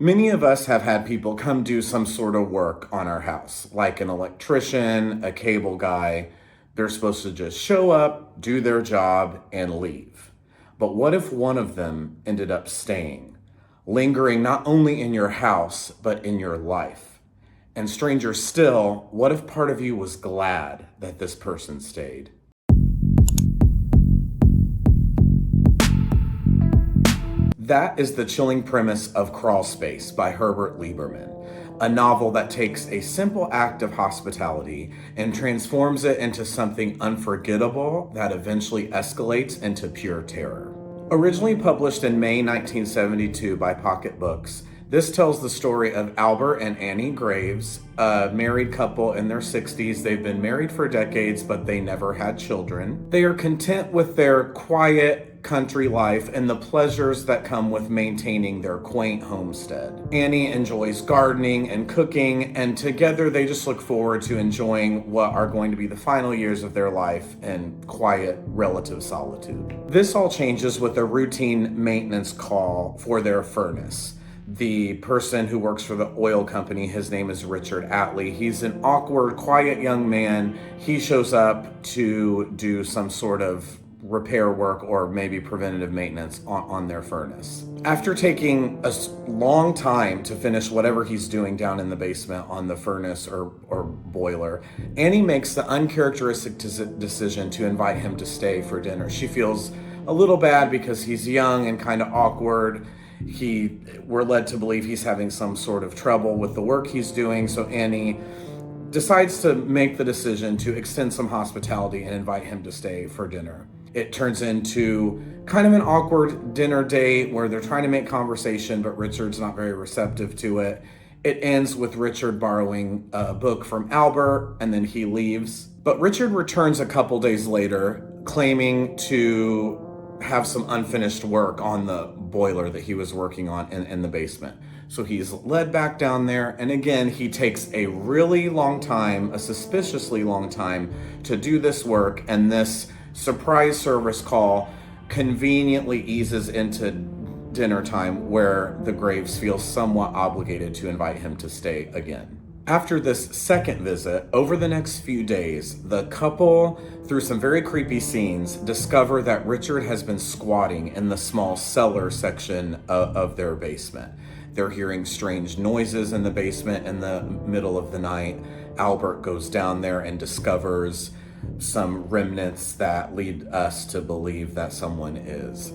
Many of us have had people come do some sort of work on our house, like an electrician, a cable guy. They're supposed to just show up, do their job, and leave. But what if one of them ended up staying, lingering not only in your house, but in your life? And stranger still, what if part of you was glad that this person stayed? That is the chilling premise of Crawlspace by Herbert Lieberman, a novel that takes a simple act of hospitality and transforms it into something unforgettable that eventually escalates into pure terror. Originally published in May 1972 by Pocket Books, this tells the story of Albert and Annie Graves, a married couple in their 60s. They've been married for decades, but they never had children. They are content with their quiet country life and the pleasures that come with maintaining their quaint homestead. Annie enjoys gardening and cooking, and together they just look forward to enjoying what are going to be the final years of their life in quiet, relative solitude. This all changes with a routine maintenance call for their furnace. The person who works for the oil company, his name is Richard Atlee. He's an awkward, quiet young man. He shows up to do some sort of repair work or maybe preventative maintenance on their furnace. After taking a long time to finish whatever he's doing down in the basement on the furnace or boiler, Annie makes the uncharacteristic decision to invite him to stay for dinner. She feels a little bad because he's young and kind of awkward. We're led to believe he's having some sort of trouble with the work he's doing, so Annie decides to make the decision to extend some hospitality and invite him to stay for dinner. It turns into kind of an awkward dinner date where they're trying to make conversation, but Richard's not very receptive to it. It ends with Richard borrowing a book from Albert, and then he leaves. But Richard returns a couple days later, claiming to have some unfinished work on the boiler that he was working on in the basement. So he's led back down there, and again, he takes a really long time, a suspiciously long time, to do this work, and this surprise service call conveniently eases into dinner time where the Graves feel somewhat obligated to invite him to stay again. After this second visit, over the next few days, the couple, through some very creepy scenes, discover that Richard has been squatting in the small cellar section of their basement. They're hearing strange noises in the basement in the middle of the night. Albert goes down there and discovers some remnants that lead us to believe that someone is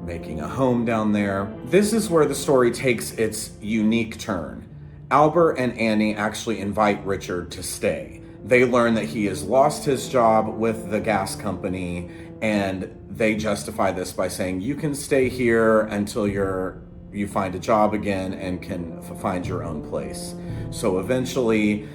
making a home down there. This is where the story takes its unique turn. Albert and Annie actually invite Richard to stay. They learn that he has lost his job with the gas company, and they justify this by saying, you can stay here until you find a job again and can find your own place. So eventually,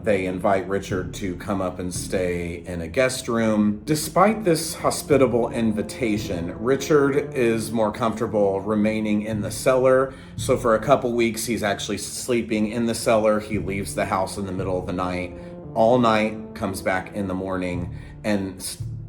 they invite Richard to come up and stay in a guest room. Despite this hospitable invitation, Richard is more comfortable remaining in the cellar. So for a couple weeks, he's actually sleeping in the cellar. He leaves the house in the middle of the night, all night, comes back in the morning, and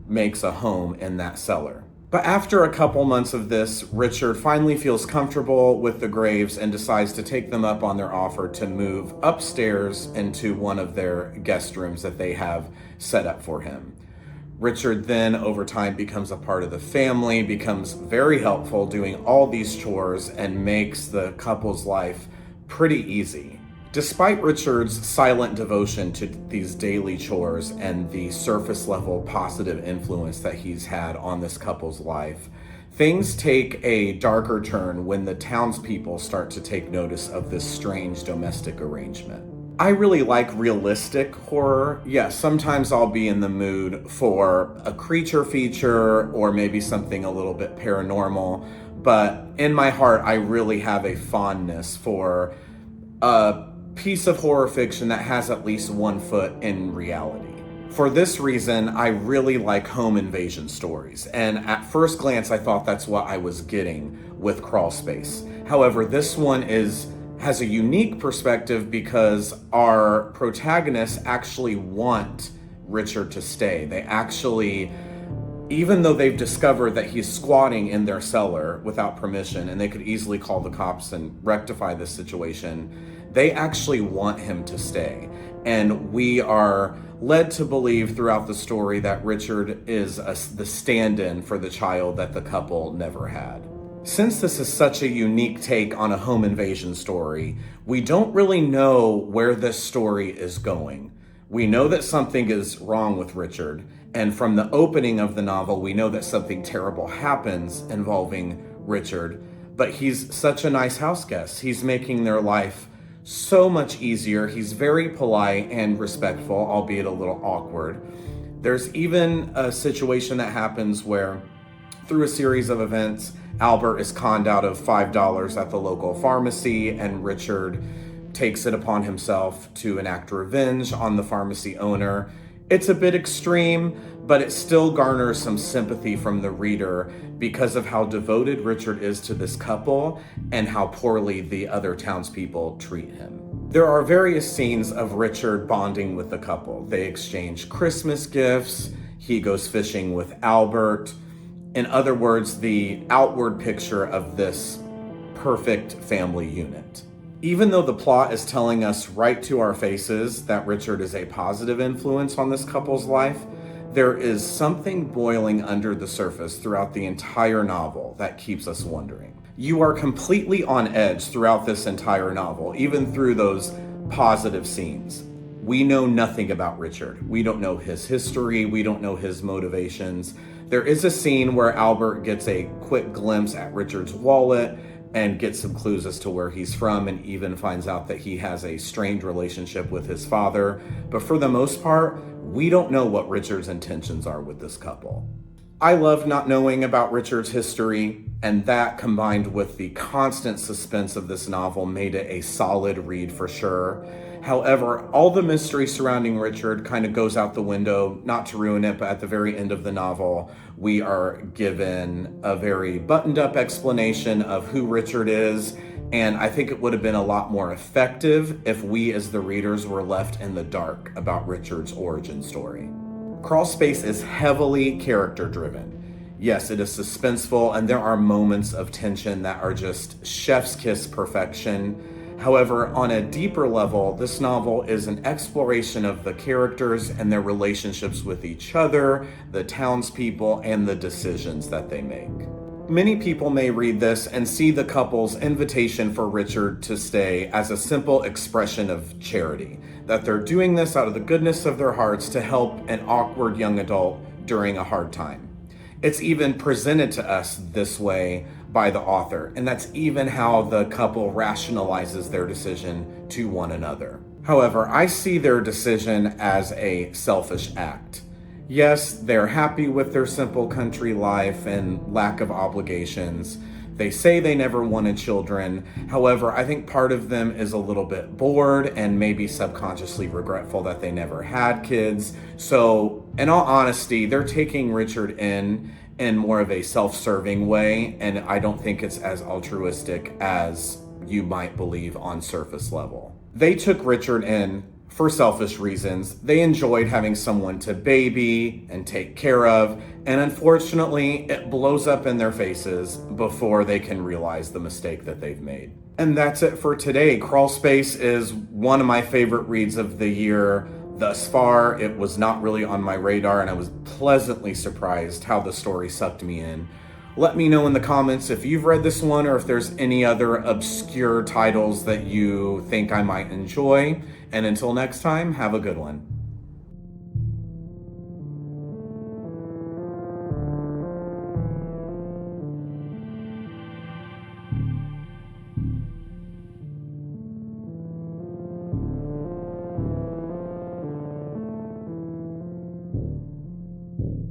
makes a home in that cellar. But after a couple months of this, Richard finally feels comfortable with the Graves and decides to take them up on their offer to move upstairs into one of their guest rooms that they have set up for him. Richard then, over time, becomes a part of the family, becomes very helpful doing all these chores, and makes the couple's life pretty easy. Despite Richard's silent devotion to these daily chores and the surface level positive influence that he's had on this couple's life, things take a darker turn when the townspeople start to take notice of this strange domestic arrangement. I really like realistic horror. Yes, sometimes I'll be in the mood for a creature feature or maybe something a little bit paranormal, but in my heart, I really have a fondness for a piece of horror fiction that has at least one foot in reality. For this reason, I really like home invasion stories, and at first glance, I thought that's what I was getting with Crawlspace. However, this one has a unique perspective because our protagonists actually want Richard to stay. They actually Even though they've discovered that he's squatting in their cellar without permission and they could easily call the cops and rectify this situation, they actually want him to stay. And we are led to believe throughout the story that Richard is the stand-in for the child that the couple never had. Since this is such a unique take on a home invasion story, we don't really know where this story is going. We know that something is wrong with Richard, and from the opening of the novel, we know that something terrible happens involving Richard, but he's such a nice house guest. He's making their life so much easier. He's very polite and respectful, albeit a little awkward. There's even a situation that happens where, through a series of events, Albert is conned out of $5 at the local pharmacy, and Richard takes it upon himself to enact revenge on the pharmacy owner. It's a bit extreme, but it still garners some sympathy from the reader because of how devoted Richard is to this couple and how poorly the other townspeople treat him. There are various scenes of Richard bonding with the couple. They exchange Christmas gifts. He goes fishing with Albert. In other words, the outward picture of this perfect family unit. Even though the plot is telling us right to our faces that Richard is a positive influence on this couple's life, there is something boiling under the surface throughout the entire novel that keeps us wondering. You are completely on edge throughout this entire novel, even through those positive scenes. We know nothing about Richard. We don't know his history. We don't know his motivations. There is a scene where Albert gets a quick glimpse at Richard's wallet and gets some clues as to where he's from, and even finds out that he has a strained relationship with his father. But for the most part, we don't know what Richard's intentions are with this couple. I love not knowing about Richard's history, and that combined with the constant suspense of this novel made it a solid read for sure. However, all the mystery surrounding Richard kind of goes out the window, not to ruin it, but at the very end of the novel, we are given a very buttoned up explanation of who Richard is, and I think it would have been a lot more effective if we as the readers were left in the dark about Richard's origin story. Crawlspace is heavily character driven. Yes, it is suspenseful, and there are moments of tension that are just chef's kiss perfection. However, on a deeper level, this novel is an exploration of the characters and their relationships with each other, the townspeople, and the decisions that they make. Many people may read this and see the couple's invitation for Richard to stay as a simple expression of charity, that they're doing this out of the goodness of their hearts to help an awkward young adult during a hard time. It's even presented to us this way by the author, and that's even how the couple rationalizes their decision to one another. However, I see their decision as a selfish act. Yes, they're happy with their simple country life and lack of obligations. They say they never wanted children. However, I think part of them is a little bit bored and maybe subconsciously regretful that they never had kids. So, in all honesty, they're taking Richard in more of a self-serving way, and I don't think it's as altruistic as you might believe on surface level. They took Richard in for selfish reasons. They enjoyed having someone to baby and take care of, and unfortunately, it blows up in their faces before they can realize the mistake that they've made. And that's it for today. Crawlspace is one of my favorite reads of the year thus far. It was not really on my radar, and I was pleasantly surprised how the story sucked me in. Let me know in the comments if you've read this one or if there's any other obscure titles that you think I might enjoy. And until next time, have a good one.